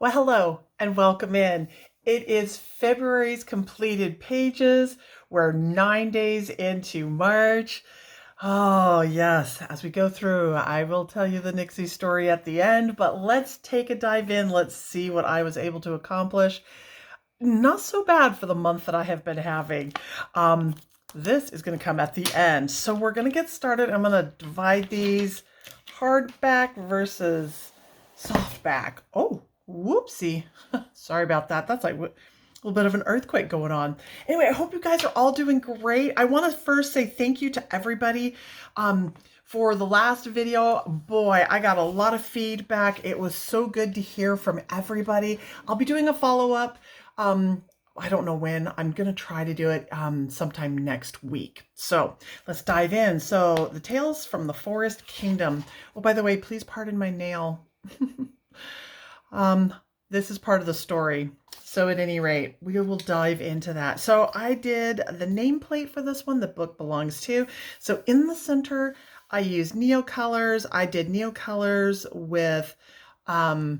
Well, hello and welcome in. It is February's completed pages. We're 9 days into March. Oh, yes. As we go through, I will tell you the Nixie story at the end, but let's take a dive in. Let's see what I was able to accomplish. Not so bad for the month that I have been having. This is going to come at the end. So we're going to get started. I'm going to divide these hardback versus softback. Oh, whoopsie. Sorry about that. That's like a little bit of an earthquake going on. Anyway, I hope you guys are all doing great. I want to first say thank you to everybody for the last video. Boy, I got a lot of feedback. It was so good to hear from everybody. I'll be doing a follow-up. I don't know when. I'm going to try to do it sometime next week. So let's dive in. So the Tales from the Forest Kingdom. Oh, by the way, please pardon my nail. This is part of the story. So at any rate, we will dive into that. So I did the nameplate for this one, the book belongs to. So in the center, I used Neo colors. I did Neo colors with the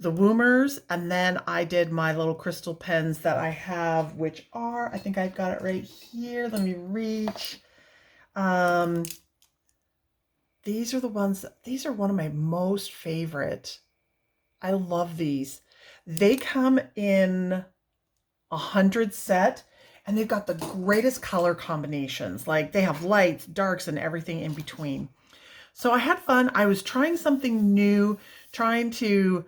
Woomers, and then I did my little crystal pens that I have, which are, I think I've got it right here. Let me reach. These are the ones, these are one of my most favorite. I love these. They come in 100 set, and they've got the greatest color combinations. Like they have lights, darks, and everything in between. So I had fun. I was trying something new, trying to,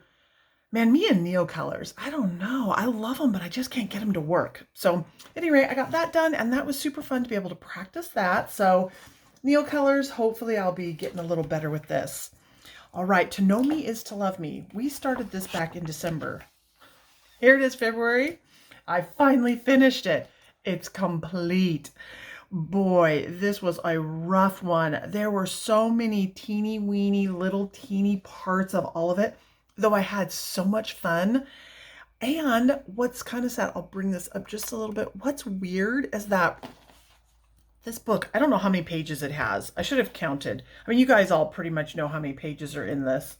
man, me and Neo colors, I don't know. I love them, but I just can't get them to work. So at any rate, I got that done, and that was super fun to be able to practice that. So Neo colors, hopefully I'll be getting a little better with this. All right, to know me is to love me. We started this back in December. Here it is, February. I finally finished it. It's complete. Boy, this was a rough one. There were so many teeny weeny little teeny parts of all of it, though I had so much fun. And what's kind of sad, I'll bring this up just a little bit. What's weird is that this book, I don't know how many pages it has. I should have counted. I mean, you guys all pretty much know how many pages are in this.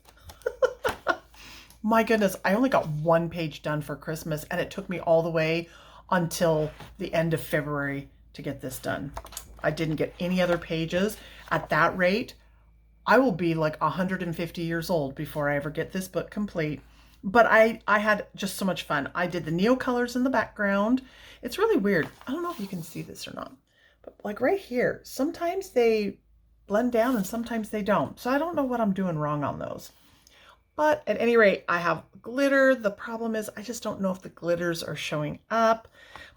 My goodness, I only got one page done for Christmas, and it took me all the way until the end of February to get this done. I didn't get any other pages. At that rate, I will be like 150 years old before I ever get this book complete. But I had just so much fun. I did the Neo colors in the background. It's really weird. I don't know if you can see this or not. But like right here, sometimes they blend down and sometimes they don't. So I don't know what I'm doing wrong on those. But at any rate, I have glitter. The problem is I just don't know if the glitters are showing up,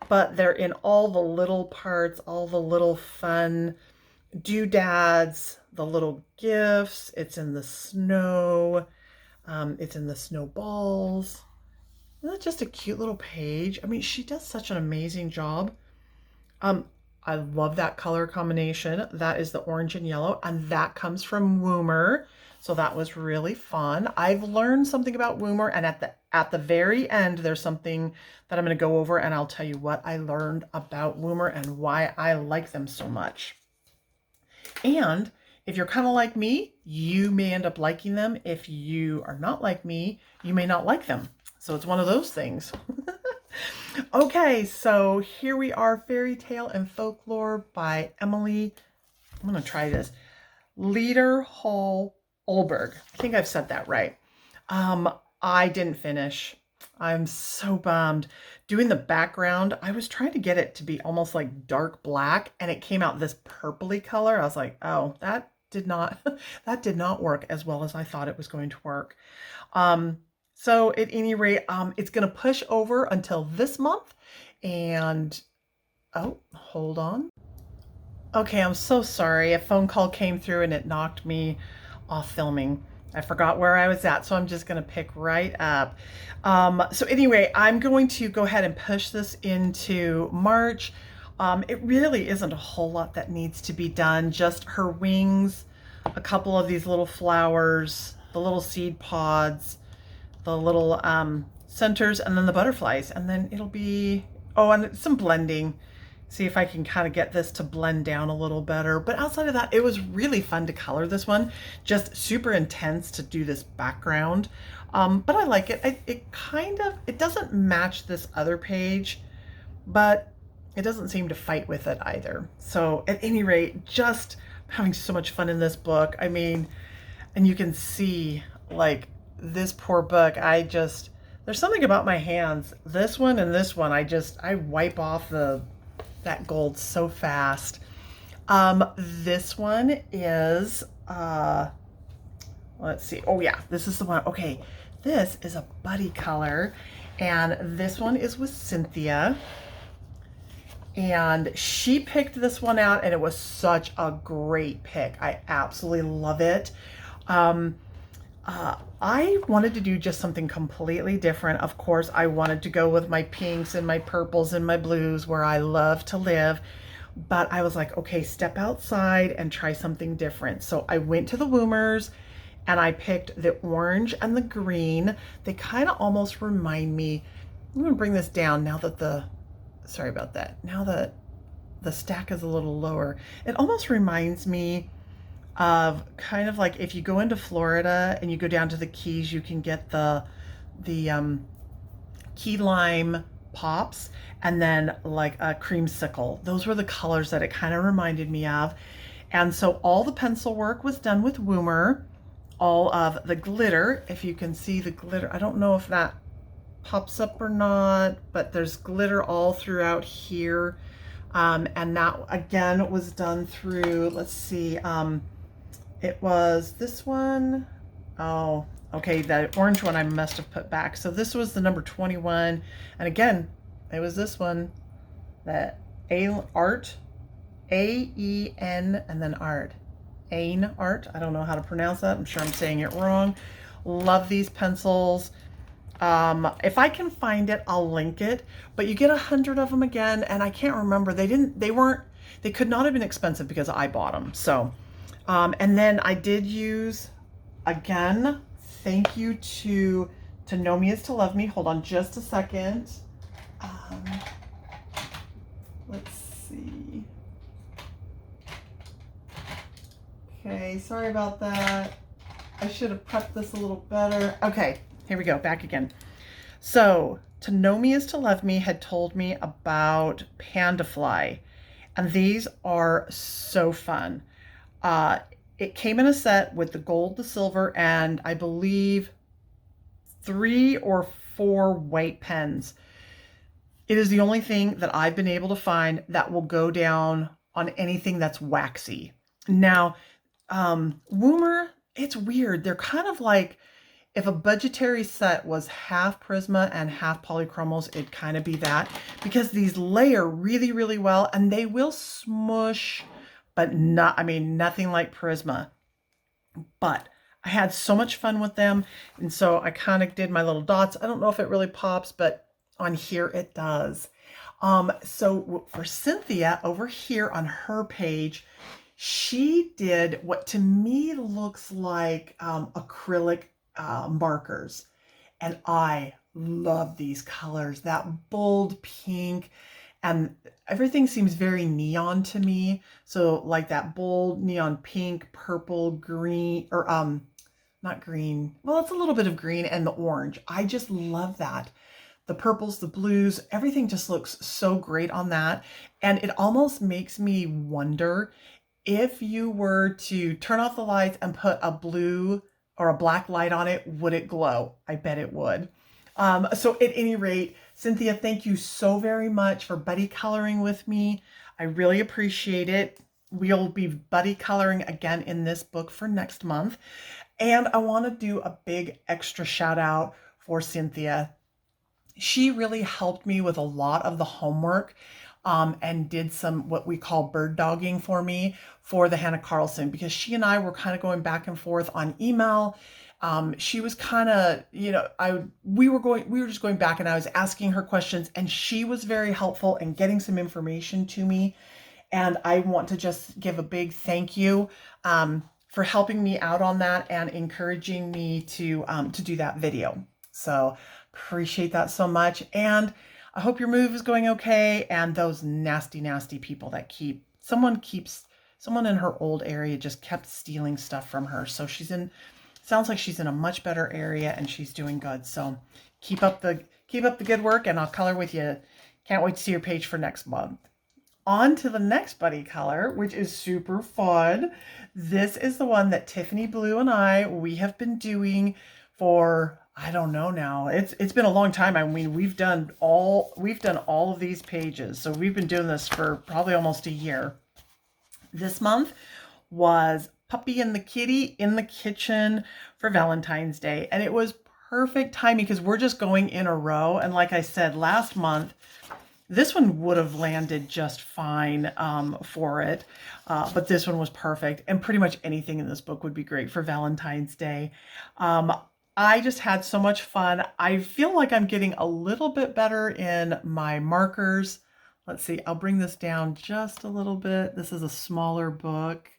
but they're in all the little parts, all the little fun doodads, the little gifts. It's in the snow. It's in the snowballs. Isn't that just a cute little page? I mean, she does such an amazing job. I love that color combination. That is the orange and yellow, and that comes from Woommer. So that was really fun. I've learned something about Woommer, and at the very end, there's something that I'm going to go over, and I'll tell you what I learned about Woommer and why I like them so much. And if you're kind of like me, you may end up liking them. If you are not like me, you may not like them. So it's one of those things. Okay, so here we are, Fairy Tale and Folklore by Emily. I'm going to try this. Leader Hall Olberg. I think I've said that right. I didn't finish. I'm so bummed. Doing the background, I was trying to get it to be almost like dark black, and it came out this purpley color. I was like, oh, that did not work as well as I thought it was going to work. So at any rate, it's going to push over until this month. And, oh, hold on. Okay, I'm so sorry. A phone call came through and it knocked me off filming. I forgot where I was at, so I'm just going to pick right up. So anyway, I'm going to go ahead and push this into March. It really isn't a whole lot that needs to be done. Just her wings, a couple of these little flowers, the little seed pods, the little centers, and then the butterflies, and then it'll be, oh, and some blending. See if I can kind of get this to blend down a little better. But outside of that, it was really fun to color this one. Just super intense to do this background. But I like it. It doesn't match this other page, but it doesn't seem to fight with it either. So at any rate, just having so much fun in this book. I mean, and you can see like this poor book, there's something about my hands. This one and this one, I wipe off that gold so fast. This one is, let's see. Oh yeah, this is the one. Okay, this is a buddy color, and this one is with Cynthia. And she picked this one out, and it was such a great pick. I absolutely love it. I wanted to do just something completely different. Of course, I wanted to go with my pinks and my purples and my blues where I love to live. But I was like, okay, step outside and try something different. So I went to the Woomers and I picked the orange and the green. They kind of almost remind me, I'm going to bring this down now that sorry about that. Now that the stack is a little lower, it almost reminds me of kind of like if you go into Florida and you go down to the Keys, you can get the key lime pops and then like a creamsicle. Those were the colors that it kind of reminded me of. And so all the pencil work was done with Woommer. All of the glitter, if you can see the glitter, I don't know if that pops up or not, but there's glitter all throughout here. And that again was done through, let's see, it was this one. Oh, okay, the orange one I must have put back. So this was the number 21. And again, it was this one, that art, A-E-N, and then art. Ain art. I don't know how to pronounce that. I'm sure I'm saying it wrong. Love these pencils. If I can find it, I'll link it, but you get 100 of them again. And I can't remember, they could not have been expensive because I bought them. So, and then I did use, again, thank you to Know Me Is to Love Me. Hold on just a second. Let's see. Okay, sorry about that. I should have prepped this a little better. Okay, here we go, back again. So, To Know Me Is to Love Me had told me about Panda Fly, and these are so fun. It came in a set with the gold, the silver, and I believe 3 or 4 white pens. It is the only thing that I've been able to find that will go down on anything that's waxy. Now, Woommer, it's weird. They're kind of like, if a budgetary set was half Prisma and half polychromos, it'd kind of be that, because these layer really, really well and they will smush, but not, I mean, nothing like Prisma. But I had so much fun with them. And so I kind of did my little dots. I don't know if it really pops, but on here it does. So for Cynthia over here on her page, she did what to me looks like acrylic markers. And I love these colors, that bold pink, and everything seems very neon to me. So like that bold neon pink, purple, green, or not green. Well, it's a little bit of green and the orange. I just love that. The purples, the blues, everything just looks so great on that. And it almost makes me wonder if you were to turn off the lights and put a blue or a black light on it, would it glow? I bet it would. So at any rate, Cynthia, thank you so very much for buddy coloring with me. I really appreciate it. We'll be buddy coloring again in this book for next month. And I want to do a big extra shout out for Cynthia. She really helped me with a lot of the homework. And did some what we call bird dogging for me for the Hannah Carlson, because she and I were kind of going back and forth on email. She was kind of, you know, we were just going back and I was asking her questions, and she was very helpful in getting some information to me. And I want to just give a big thank you for helping me out on that and encouraging me to do that video. So appreciate that so much. And I hope your move is going okay. And those nasty, nasty people that someone in her old area just kept stealing stuff from her. So she's in sounds like she's in a much better area and she's doing good. So keep up the good work, and I'll color with you. Can't wait to see your page for next month. On to the next buddy color, which is super fun. This is the one that Tiffany Blue and we have been doing for, I don't know now. It's been a long time. I mean, we've done all of these pages. So we've been doing this for probably almost a year. This month was Puppy and the Kitty in the Kitchen for Valentine's Day. And it was perfect timing because we're just going in a row. And like I said, last month, this one would have landed just fine for it, but this one was perfect. And pretty much anything in this book would be great for Valentine's Day. I just had so much fun. I feel like I'm getting a little bit better in my markers. Let's see, I'll bring this down just a little bit. This is a smaller book.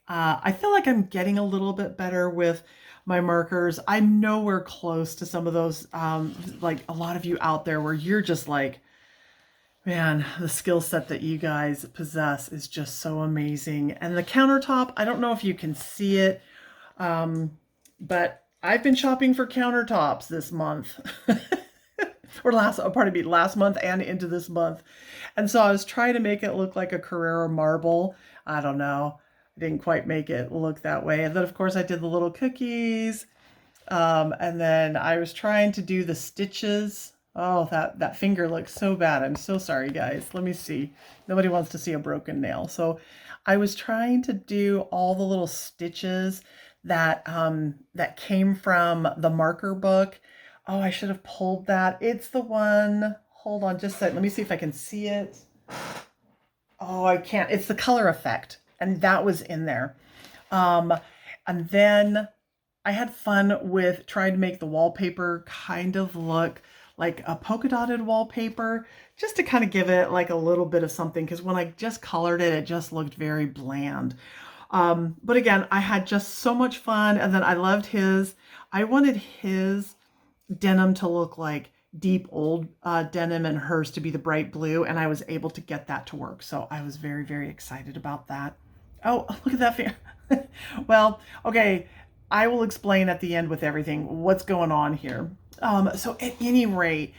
I feel like I'm getting a little bit better with my markers. I'm nowhere close to some of those, like a lot of you out there where you're just like, man, the skill set that you guys possess is just so amazing. And the countertop, I don't know if you can see it, but I've been shopping for countertops this month. Or last month and into this month. And so I was trying to make it look like a Carrera marble. I don't know. I didn't quite make it look that way. And then, of course, I did the little cookies. And then I was trying to do the stitches. Oh, that finger looks so bad. I'm so sorry, guys. Let me see. Nobody wants to see a broken nail. So I was trying to do all the little stitches that that came from the marker book. Oh, I should have pulled that. It's the one. Hold on just a second. Let me see if I can see it. Oh, I can't. It's the color effect. And that was in there. And then I had fun with trying to make the wallpaper kind of look like a polka dotted wallpaper, just to kind of give it like a little bit of something, because when I just colored it, it just looked very bland. But again, I had just so much fun. And then I loved I wanted his denim to look like deep old denim and hers to be the bright blue. And I was able to get that to work. So I was very, very excited about that. Oh, look at that finger. Well, okay. I will explain at the end with everything what's going on here. So at any rate,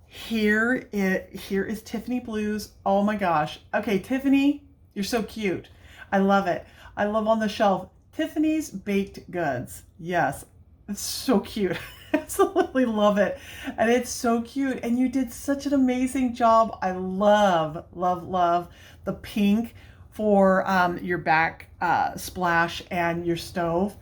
here is Tiffany Blue's. Oh my gosh. Okay, Tiffany, you're so cute. I love it. I love on the shelf, Tiffany's Baked Goods. Yes, it's so cute. I absolutely love it. And it's so cute. And you did such an amazing job. I love, love, love the pink for your back splash and your stove.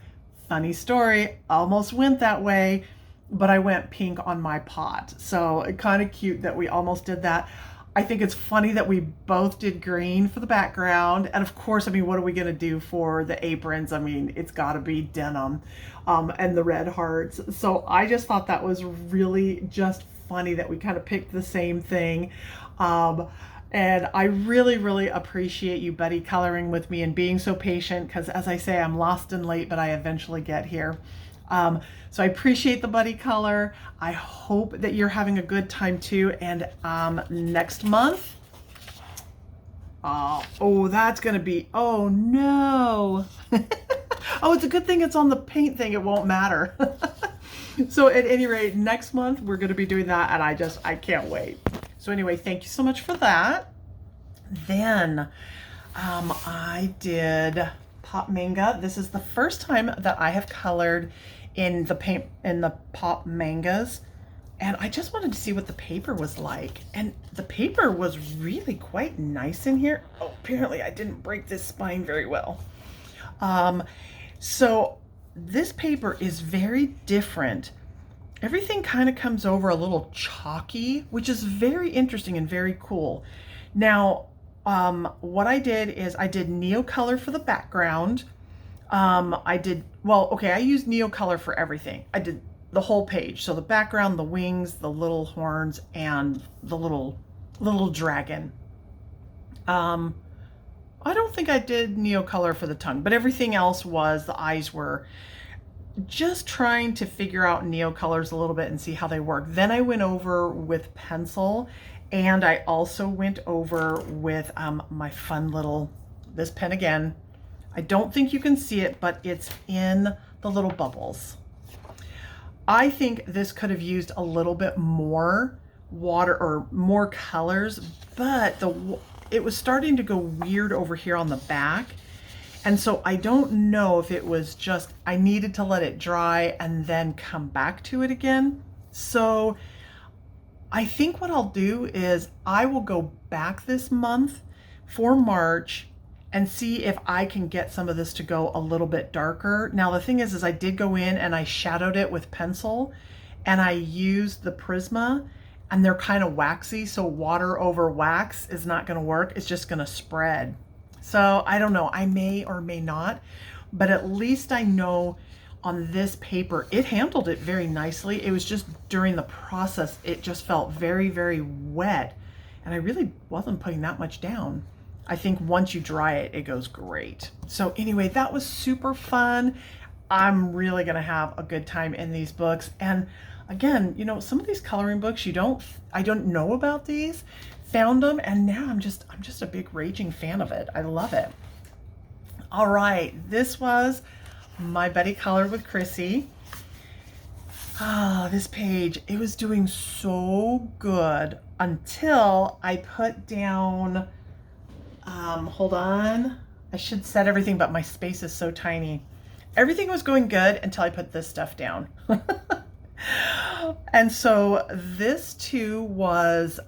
Funny story, almost went that way, but I went pink on my pot. So kind of cute that we almost did that. I think it's funny that we both did green for the background. And of course, I mean, what are we going to do for the aprons? I mean, it's got to be denim and the red hearts. So I just thought that was really just funny that we kind of picked the same thing. And I really, really appreciate you buddy coloring with me and being so patient, because as I say, I'm lost and late, but I eventually get here. So I appreciate the buddy color. I hope that you're having a good time too. And next month, oh, that's going to be, oh no. Oh, it's a good thing it's on the paint thing. It won't matter. So at any rate, next month, we're going to be doing that. And I can't wait. So anyway, thank you so much for that. Then I did Pop Manga. This is the first time that I have colored in the Pop Mangas. And I just wanted to see what the paper was like. And the paper was really quite nice in here. Oh, apparently I didn't break this spine very well. So this paper is very different. Everything kind of comes over a little chalky, which is very interesting and very cool. Now, what I did is I did Neocolor for the background. I used Neocolor for everything. I did the whole page. So the background, the wings, the little horns, and the little dragon. I don't think I did Neocolor for the tongue, but everything else the eyes were. Just trying to figure out Neocolors a little bit and see how they work. Then I went over with pencil, and I also went over with my fun little, this pen again. I don't think you can see it, but it's in the little bubbles. I think this could have used a little bit more water or more colors, but it was starting to go weird over here on the back. And so I don't know if it was just, I needed to let it dry and then come back to it again. So I think what I'll do is I will go back this month for March and see if I can get some of this to go a little bit darker. Now the thing is I did go in and I shadowed it with pencil and I used the Prisma, and they're kind of waxy, so water over wax is not gonna work. It's just gonna spread. So I don't know, I may or may not, but at least I know on this paper, it handled it very nicely. It was just during the process, it just felt very, very wet. And I really wasn't putting that much down. I think once you dry it, it goes great. So anyway, that was super fun. I'm really gonna have a good time in these books. And again, you know, some of these coloring books, I don't know about these, found them, and now I'm just a big raging fan of it. I love it. All right, this was my Buddy Color with Chrissy. This page, it was doing so good until I put down, hold on, I should set everything, but my space is so tiny. Everything was going good until I put this stuff down. And so this too was,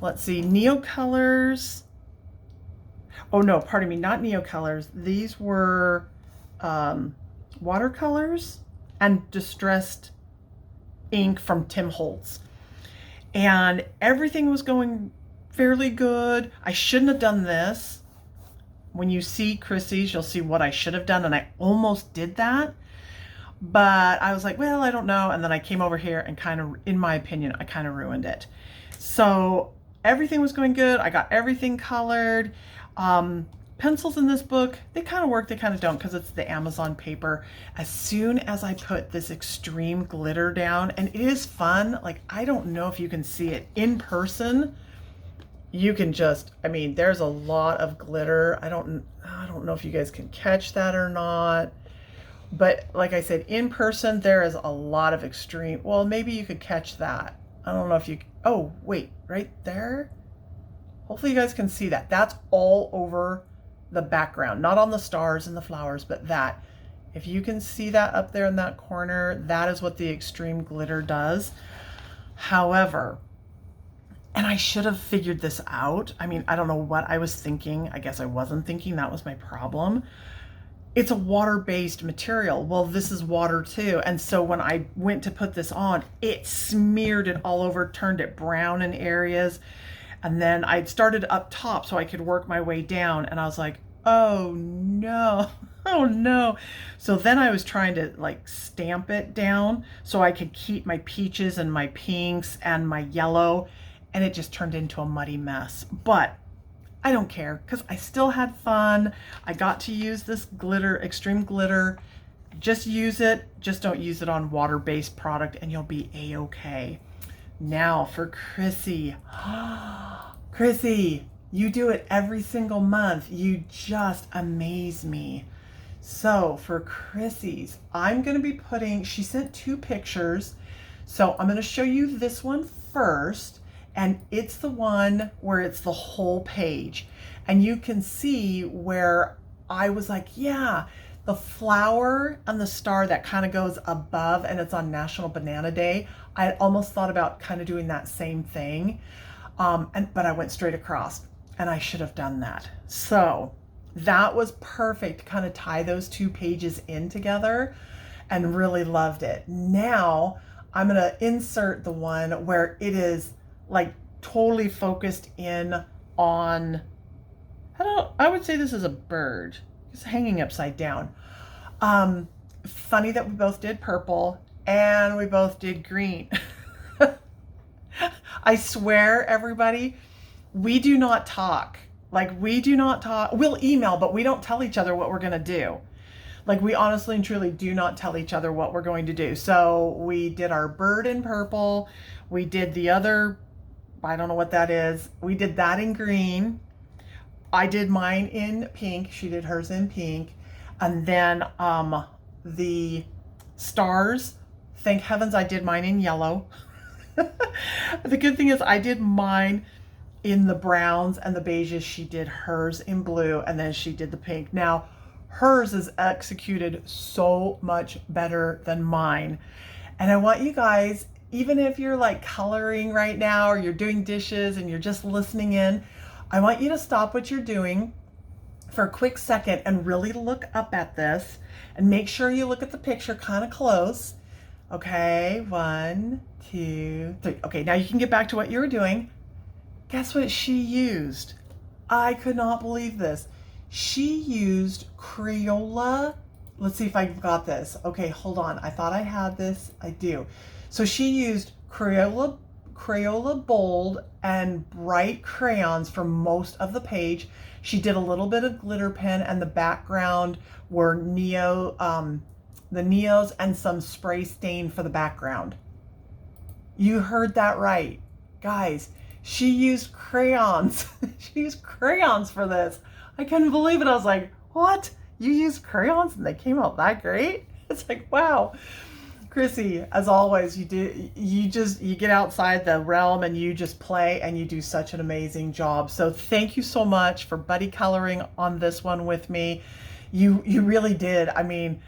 let's see, Neocolors. Oh no, pardon me, not Neocolors. These were watercolors and distressed ink from Tim Holtz. And everything was going fairly good. I shouldn't have done this. When you see Chrissy's, you'll see what I should have done, and I almost did that. But I was like, well, I don't know. And then I came over here and kind of, in my opinion, I kind of ruined it. So everything was going good. I got everything colored. Pencils in this book, they kind of work, they kind of don't, because it's the Amazon paper. As soon as I put this extreme glitter down, and it is fun, like, I don't know if you can see it in person. You can just, I mean, there's a lot of glitter. I don't know if you guys can catch that or not. But like I said, in person, there is a lot of extreme, well, maybe you could catch that. I don't know if you, oh, wait, right there? Hopefully you guys can see that. That's all over the background, not on the stars and the flowers, but that. If you can see that up there in that corner, that is what the extreme glitter does. However, and I should have figured this out. I mean, I don't know what I was thinking. I guess I wasn't thinking. That was my problem. It's a water-based material. Well, this is water too. And so when I went to put this on, it smeared it all over, turned it brown in areas. And then I started up top so I could work my way down. And I was like, oh no, oh no. So then I was trying to like stamp it down so I could keep my peaches and my pinks and my yellow. And it just turned into a muddy mess. But I don't care because I still had fun. I got to use this glitter, extreme glitter. Just use it. Just don't use it on water-based product and you'll be a-okay. Now for Chrissy. Chrissy, you do it every single month. You just amaze me. So for Chrissy's, I'm going to be putting, she sent 2 pictures. So I'm going to show you this one first. And it's the one where it's the whole page. And you can see where I was like, yeah, the flower and the star that kind of goes above, and it's on National Banana Day. I almost thought about kind of doing that same thing. But I went straight across and I should have done that. So that was perfect to kind of tie those 2 pages in together and really loved it. Now I'm going to insert the one where it is like totally focused in on, I would say this is a bird. It's hanging upside down. Funny that we both did purple and we both did green. I swear, everybody, we do not talk. Like, we do not talk. We'll email, but we don't tell each other what we're going to do. Like, we honestly and truly do not tell each other what we're going to do. So we did our bird in purple. We did the other, I don't know what that is. We did that in green. I did mine in pink. She did hers in pink. And then the stars. Thank heavens I did mine in yellow. The good thing is I did mine in the browns and the beiges. She did hers in blue, and then she did the pink. Now, hers is executed so much better than mine. And I want you guys, even if you're like coloring right now or you're doing dishes and you're just listening in, I want you to stop what you're doing for a quick second and really look up at this and make sure you look at the picture kind of close. Okay, 1, 2, 3. Okay, now you can get back to what you were doing. Guess what she used? I could not believe this. She used Crayola. Let's see if I got this. Okay, hold on. I thought I had this. I do. So she used Crayola Bold and bright crayons for most of the page. She did a little bit of glitter pen, and the background were the Neos and some spray stain for the background. You heard that right. Guys, she used crayons. She used crayons for this. I couldn't believe it. I was like, what? You used crayons and they came out that great? It's like, wow. Chrissy, as always, you get outside the realm and you just play and you do such an amazing job. So thank you so much for buddy coloring on this one with me. You really did. I mean,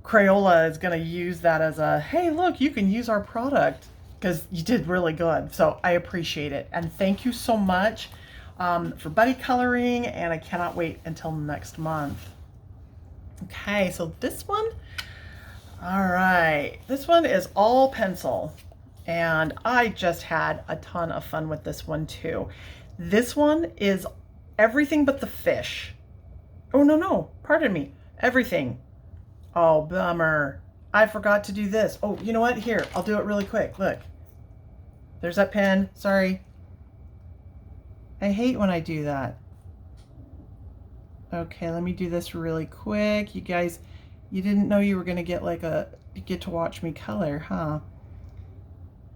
Crayola is going to use that as a, hey, look, you can use our product, because you did really good. So I appreciate it. And thank you so much for buddy coloring, and I cannot wait until next month. Okay, so this one, all right, this one is all pencil, and I just had a ton of fun with this one too. This one is everything but the fish. Oh, no, pardon me, everything. Oh, bummer. I forgot to do this. Oh, you know what? Here, I'll do it really quick. Look, there's that pen. Sorry. I hate when I do that. Okay, let me do this really quick. You guys, you didn't know you were going to get to watch me color, huh?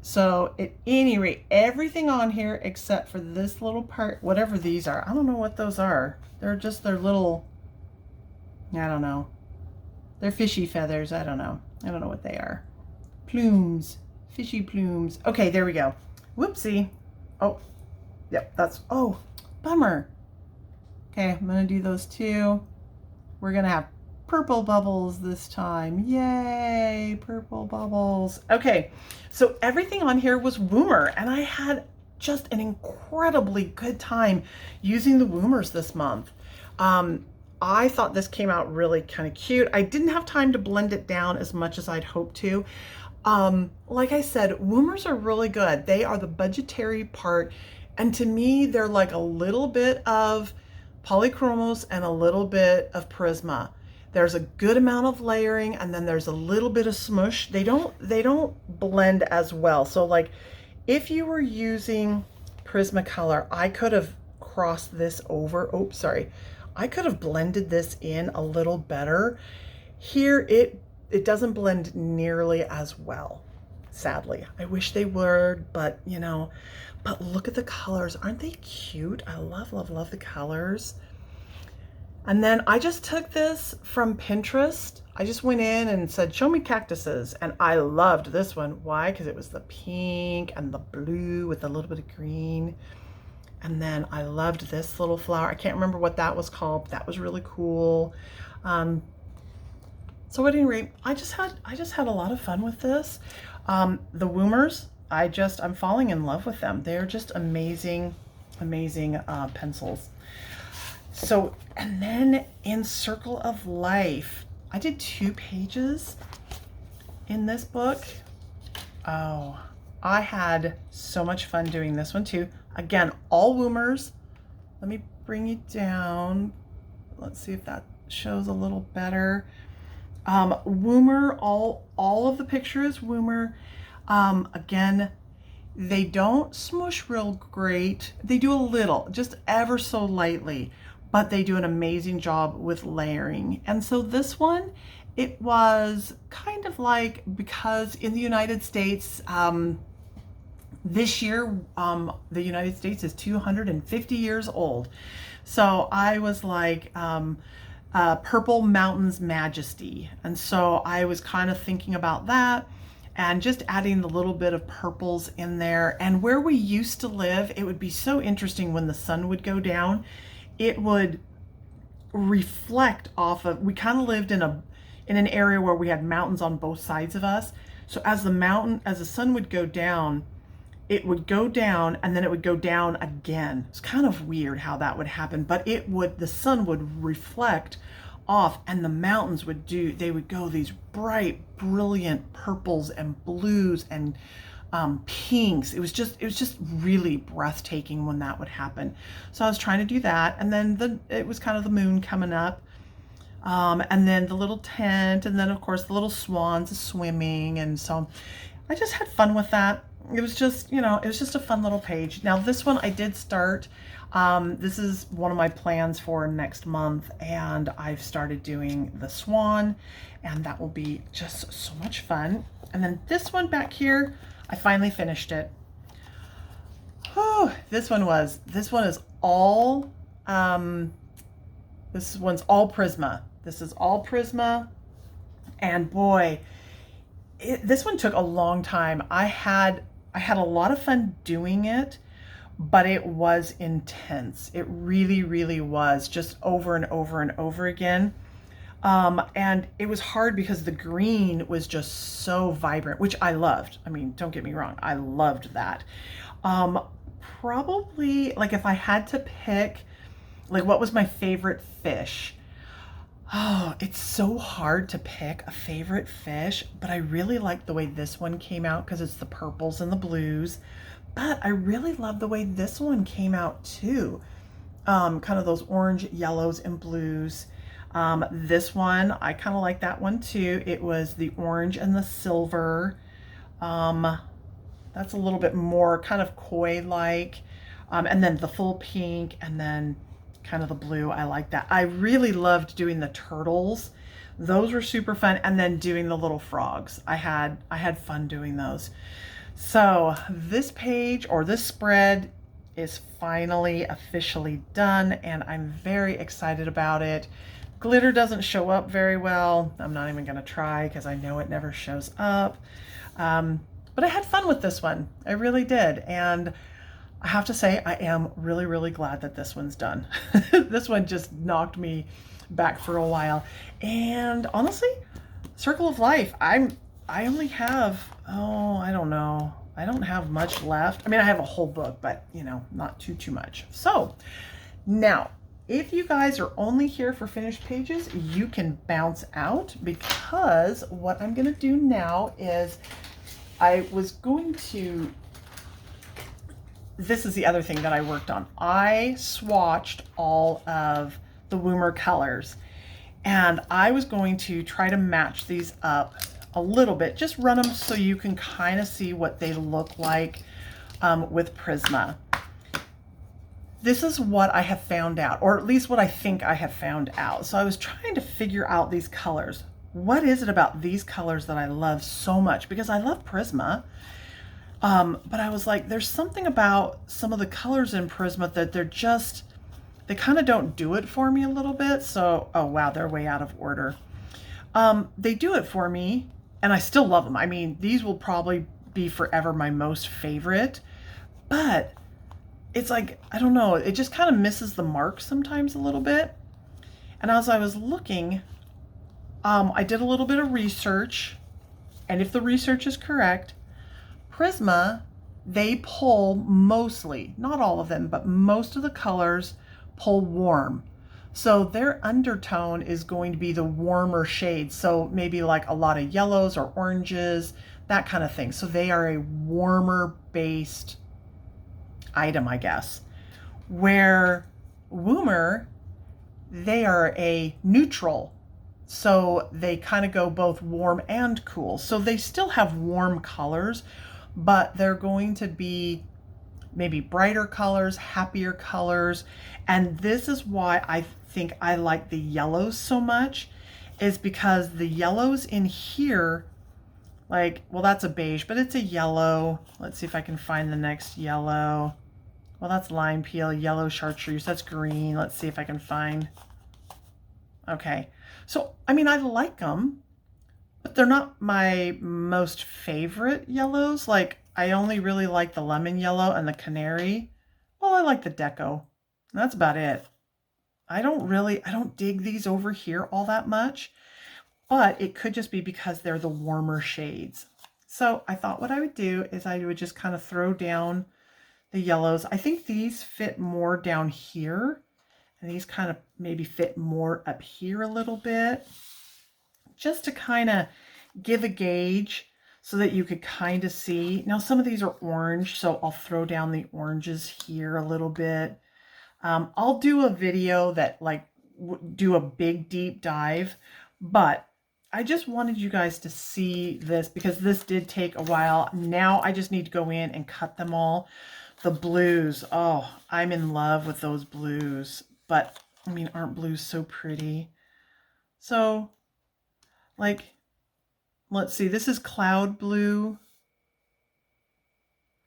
So at any rate, everything on here except for this little part, whatever these are. I don't know what those are. They're just their little, I don't know. They're fishy feathers. I don't know what they are. Plumes, fishy plumes. Okay, there we go. Whoopsie. Oh, yep, oh, bummer. Okay, I'm gonna do those two. We're gonna have purple bubbles this time. Yay, purple bubbles. Okay, so everything on here was Woommer, and I had just an incredibly good time using the Woomers this month. I thought this came out really kind of cute. I didn't have time to blend it down as much as I'd hoped to. Like I said, Woomers are really good. They are the budgetary part. And to me, they're like a little bit of polychromos and a little bit of Prisma. There's a good amount of layering, and then there's a little bit of smush. They don't blend as well. So like if you were using Prismacolor, I could have crossed this over. Oops, sorry. I could have blended this in a little better. Here, it doesn't blend nearly as well, sadly. I wish they would, but you know, but look at the colors. Aren't they cute? I love, love, love the colors. And then I just took this from Pinterest. I just went in and said, show me cactuses. And I loved this one. Why? Because it was the pink and the blue with a little bit of green. And then I loved this little flower. I can't remember what that was called, but that was really cool. So at any rate, I just had a lot of fun with this. The Woomers, I'm falling in love with them. They're just amazing, amazing pencils. So, and then in Circle of Life, I did 2 pages in this book. Oh, I had so much fun doing this one too. Again, all Woomers. Let me bring you down. Let's see if that shows a little better. Woommer, all of the picture is Woommer. Again, they don't smush real great. They do a little, just ever so lightly, but they do an amazing job with layering. And so this one, it was kind of like, because in the United States, this year, the United States is 250 years old. So I was like, Purple Mountains Majesty. And so I was kind of thinking about that and just adding the little bit of purples in there. And where we used to live, it would be so interesting when the sun would go down. It would reflect off of, we kind of lived in an area where we had mountains on both sides of us. So as the sun would go down, it would go down and then it would go down again. It's kind of weird how that would happen, but the sun would reflect off and the mountains would go these bright, brilliant purples and blues and pinks. It was just really breathtaking when that would happen. So I was trying to do that. And then it was kind of the moon coming up. And then the little tent, and then of course the little swans swimming. And so I just had fun with that. It was just, it was just a fun little page. Now this one I did start. This is one of my plans for next month, and I've started doing the swan, and that will be just so much fun. And then this one back here, I finally finished it. Oh, this one's all Prisma. This is all Prisma, and boy, this one took a long time. I had a lot of fun doing it, but it was intense. It really, really was, just over and over and over again. And it was hard because the green was just so vibrant, which I loved. I mean, don't get me wrong, I loved that. Probably, like, if I had to pick, like, what was my favorite fish? Oh, it's so hard to pick a favorite fish, but I really like the way this one came out because it's the purples and the blues. But I really love the way this one came out too. Kind of those orange, yellows, and blues. This one, I kind of like that one too. It was the orange and the silver. That's a little bit more kind of koi-like. And then the full pink, and then kind of the blue. I like that. I really loved doing the turtles. Those were super fun. And then doing the little frogs. I had fun doing those. So this page, or this spread, is finally officially done, and I'm very excited about it. Glitter doesn't show up very well. I'm not even going to try because I know it never shows up. But I had fun with this one. I really did. And I have to say, I am really, really glad that this one's done. This one just knocked me back for a while. And honestly, Circle of Life, I only have, I don't know. I don't have much left. I mean, I have a whole book, but not too much. So now, if you guys are only here for finished pages, you can bounce out, because what I'm going to do now is this is the other thing that I worked on. I swatched all of the Woommer colors, and I was going to try to match these up a little bit, just run them so you can kind of see what they look like with Prisma. This is what I have found out, or at least what I think I have found out. So I was trying to figure out these colors. What is it about these colors that I love so much? Because I love Prisma, but I was like, there's something about some of the colors in Prisma that they kind of don't do it for me a little bit. So, oh wow, they're way out of order. They do it for me, and I still love them. I mean, these will probably be forever my most favorite, but it's like, I don't know, it just kind of misses the mark sometimes a little bit. And as I was looking, I did a little bit of research, and if the research is correct, Prisma, they pull mostly, not all of them, but most of the colors pull warm. So their undertone is going to be the warmer shades. So maybe like a lot of yellows or oranges, that kind of thing. So they are a warmer based item, I guess. Where Woommer, they are a neutral. So they kind of go both warm and cool. So they still have warm colors, but they're going to be maybe brighter colors, happier colors. And this is why I think I like the yellows so much, is because the yellows in here, like, well, that's a beige, but it's a yellow. Let's see if I can find the next yellow. Well, that's lime peel, yellow chartreuse, that's green. Let's see if I can find. Okay. So, I mean, I like them, but they're not my most favorite yellows. Like, I only really like the lemon yellow and the canary. Well, I like the deco. That's about it. I don't dig these over here all that much, but it could just be because they're the warmer shades. So I thought what I would do is I would just kind of throw down the yellows. I think these fit more down here, and these kind of maybe fit more up here a little bit, just to kind of give a gauge so that you could kind of see. Now some of these are orange, so I'll throw down the oranges here a little bit. I'll do a video that like do a big deep dive, but I just wanted you guys to see this because this did take a while. Now I just need to go in and cut them all. The blues, oh, I'm in love with those blues, but I mean, aren't blues so pretty? So like, let's see, this is cloud blue.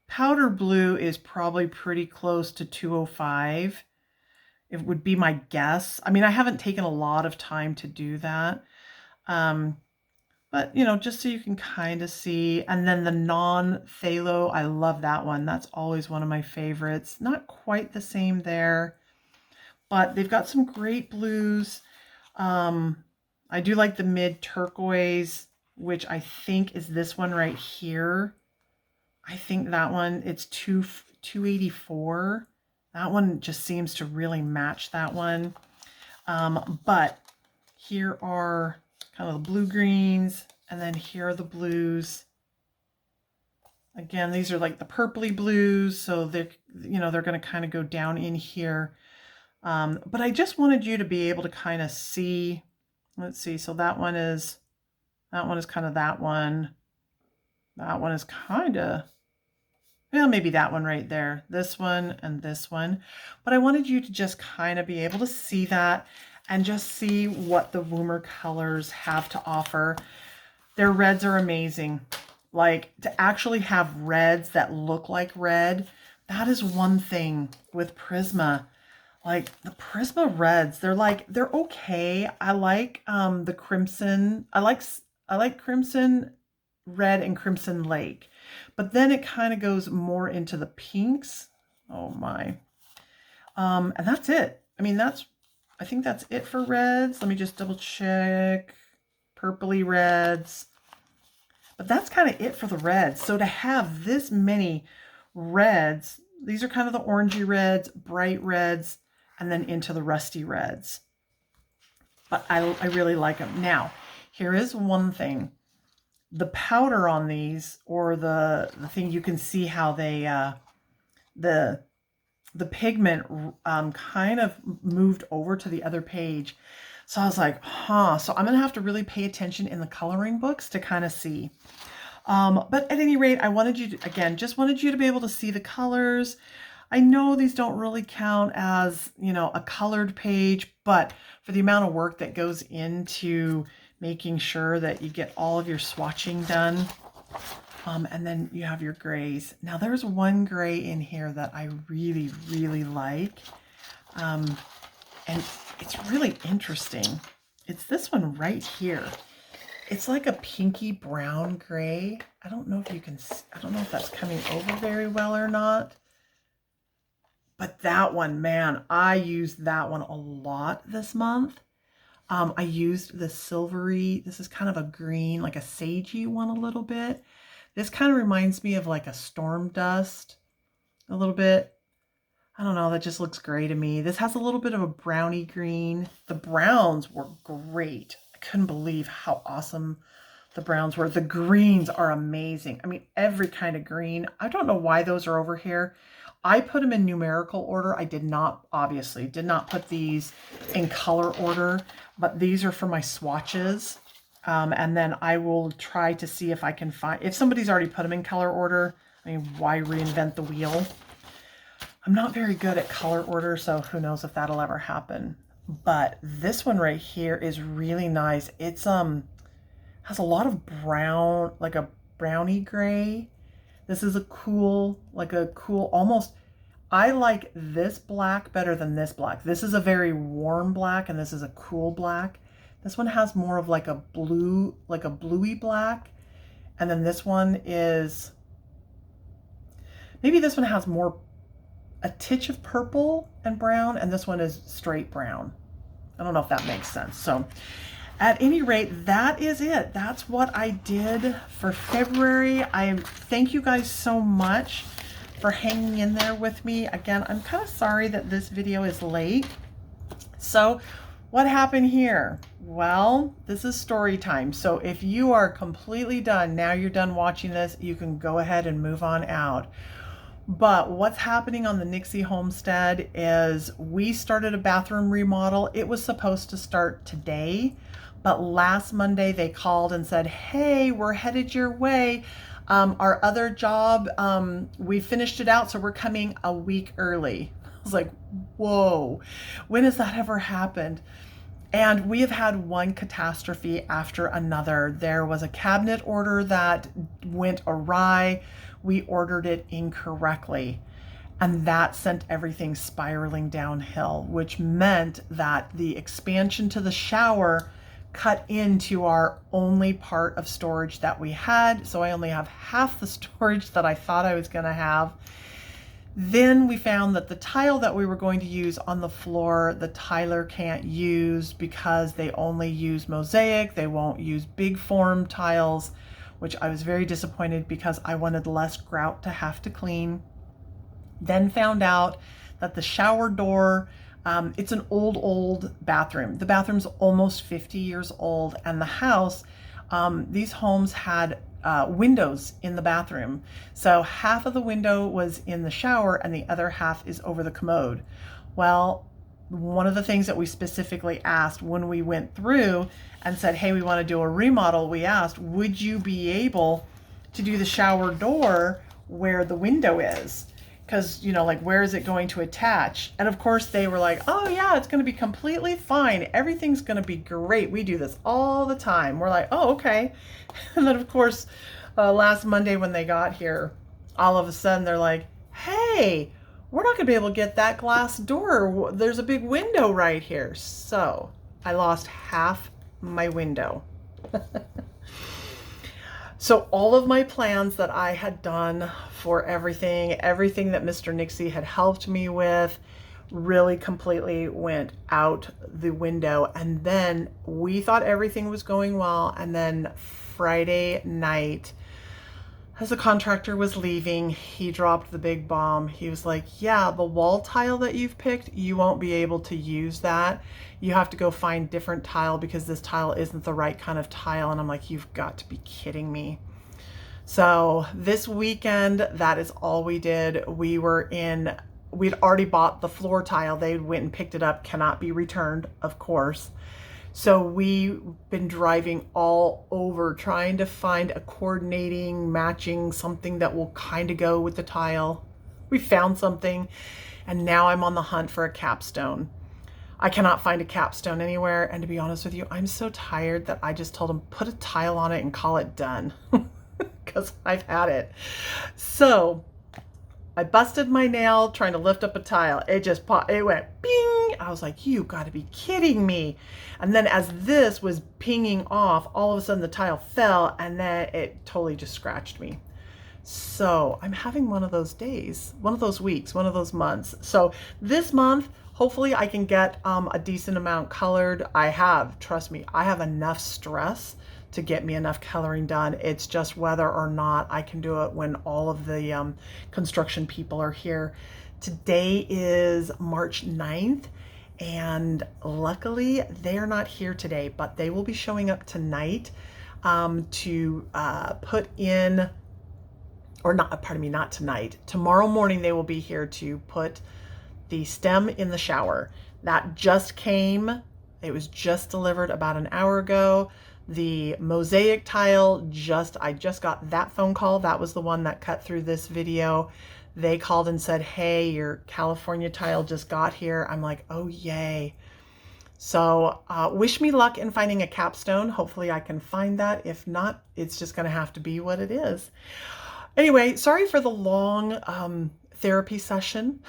Powder blue is probably pretty close to 205. It would be my guess. I mean, I haven't taken a lot of time to do that. But, you know, just so you can kind of see. And then the non-phthalo, I love that one. That's always one of my favorites. Not quite the same there, but they've got some great blues. I do like the mid turquoise, which I think is this one right here. I think that one, it's 284. That one just seems to really match that one. But here are kind of the blue greens, and then here are the blues. Again, these are like the purpley blues, so they're, you know, they're going to kind of go down in here. But I just wanted you to be able to kind of see. Let's see. So that one is kind of that one. That one is kind of, well, maybe that one right there, this one and this one. But I wanted you to just kind of be able to see that and just see what the Woommer colors have to offer. Their reds are amazing. Like, to actually have reds that look like red, that is one thing with Prisma. Like, the Prisma reds, they're okay. I like the crimson. I like crimson, red, and crimson lake. But then it kind of goes more into the pinks. Oh my. And that's it. I mean, I think that's it for reds. Let me just double check. Purpley reds. But that's kind of it for the reds. So to have this many reds, these are kind of the orangey reds, bright reds, and then into the rusty reds. But I really like them. Now, here is one thing. The powder on these, or the thing, you can see how they the pigment kind of moved over to the other page. So I was like, huh. So I'm gonna have to really pay attention in the coloring books to kind of see. But at any rate, I wanted you to, again, just wanted you to be able to see the colors. I know these don't really count as, you know, a colored page, but for the amount of work that goes into making sure that you get all of your swatching done. And then you have your grays. Now there's one gray in here that I really, really like. And it's really interesting. It's this one right here. It's like a pinky brown gray. I don't know if you can, I don't know if that's coming over very well or not. But that one, man, I used that one a lot this month. I used the silvery, this is kind of a green, like a sagey one a little bit. This kind of reminds me of like a storm dust a little bit. I don't know, that just looks gray to me. This has a little bit of a browny green. The browns were great. I couldn't believe how awesome the browns were. The greens are amazing. I mean, every kind of green. I don't know why those are over here. I put them in numerical order. I did not, obviously, did not put these in color order, but these are for my swatches. And then I will try to see if I can find, if somebody's already put them in color order, I mean, why reinvent the wheel? I'm not very good at color order, so who knows if that'll ever happen. But this one right here is really nice. It's has a lot of brown, like a browny gray. This is a cool, like a cool, almost, I like this black better than this black. This is a very warm black and this is a cool black. This one has more of like a blue, like a bluey black. And then this one is, maybe this one has more, a titch of purple and brown, and this one is straight brown. I don't know if that makes sense. So at any rate, that is it. That's what I did for February. I thank you guys so much for hanging in there with me. Again, I'm kind of sorry that this video is late. So what happened here? Well, this is story time. So if you are completely done, now you're done watching this, you can go ahead and move on out. But what's happening on the Nixie homestead is we started a bathroom remodel. It was supposed to start today, but last Monday they called and said, hey, we're headed your way. Our other job, we finished it out, so we're coming a week early. I was like, whoa, when has that ever happened? And we have had one catastrophe after another. There was a cabinet order that went awry. We ordered it incorrectly, and that sent everything spiraling downhill, which meant that the expansion to the shower cut into our only part of storage that we had. So I only have half the storage that I thought I was going to have. Then we found that the tile that we were going to use on the floor, the tiler can't use because they only use mosaic. They won't use big form tiles, which I was very disappointed because I wanted less grout to have to clean. Then found out that the shower door, it's an old bathroom. The bathroom's almost 50 years old, and the house, these homes had windows in the bathroom. So half of the window was in the shower and the other half is over the commode. Well, one of the things that we specifically asked when we went through and said, hey, we want to do a remodel, we asked, would you be able to do the shower door where the window is? Because, you know, like, where is it going to attach? And of course they were like, oh yeah, it's going to be completely fine. Everything's going to be great. We do this all the time. We're like, oh, okay. And then of course, last Monday when they got here, all of a sudden they're like, hey, we're not going to be able to get that glass door. There's a big window right here. So I lost half my window. So all of my plans that I had done for everything that Mr. Nixie had helped me with really completely went out the window. And then we thought everything was going well. And then Friday night, as the contractor was leaving, he dropped the big bomb. He was like, yeah, the wall tile that you've picked, you won't be able to use that. You have to go find different tile because this tile isn't the right kind of tile. And I'm like, you've got to be kidding me. So this weekend, that is all we did. We'd already bought the floor tile. They went and picked it up, cannot be returned, of course. So we've been driving all over trying to find a coordinating, matching, something that will kind of go with the tile. We found something, and now I'm on the hunt for a capstone. I cannot find a capstone anywhere, and to be honest with you, I'm so tired that I just told him, put a tile on it and call it done, because I've had it. So I busted my nail trying to lift up a tile. It just popped, it went bing. I was like, you gotta be kidding me. And then as this was pinging off, all of a sudden the tile fell, and then it totally just scratched me. So I'm having one of those days, one of those weeks, one of those months. So this month, hopefully I can get a decent amount colored. Trust me, I have enough stress to get me enough coloring done. It's just whether or not I can do it when all of the construction people are here. Today is March 9th, and luckily they're not here today, but they will be showing up tonight to put in, or not, pardon me, not tonight. Tomorrow morning they will be here to put the stem in the shower. That just came. It was just delivered about an hour ago. The mosaic tile, I just got that phone call. That was the one that cut through this video. They called and said, hey, your California tile just got here. I'm like, oh, yay. So wish me luck in finding a capstone. Hopefully I can find that. If not, it's just going to have to be what it is. Anyway, sorry for the long therapy session.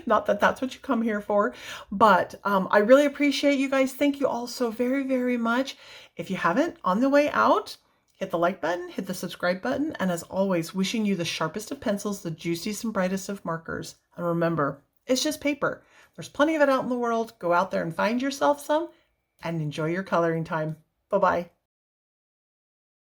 Not that that's what you come here for, but I really appreciate you guys. Thank you all so very, very much. If you haven't, on the way out, hit the like button, hit the subscribe button, and as always, wishing you the sharpest of pencils, the juiciest and brightest of markers. And remember, it's just paper. There's plenty of it out in the world. Go out there and find yourself some and enjoy your coloring time. Bye-bye.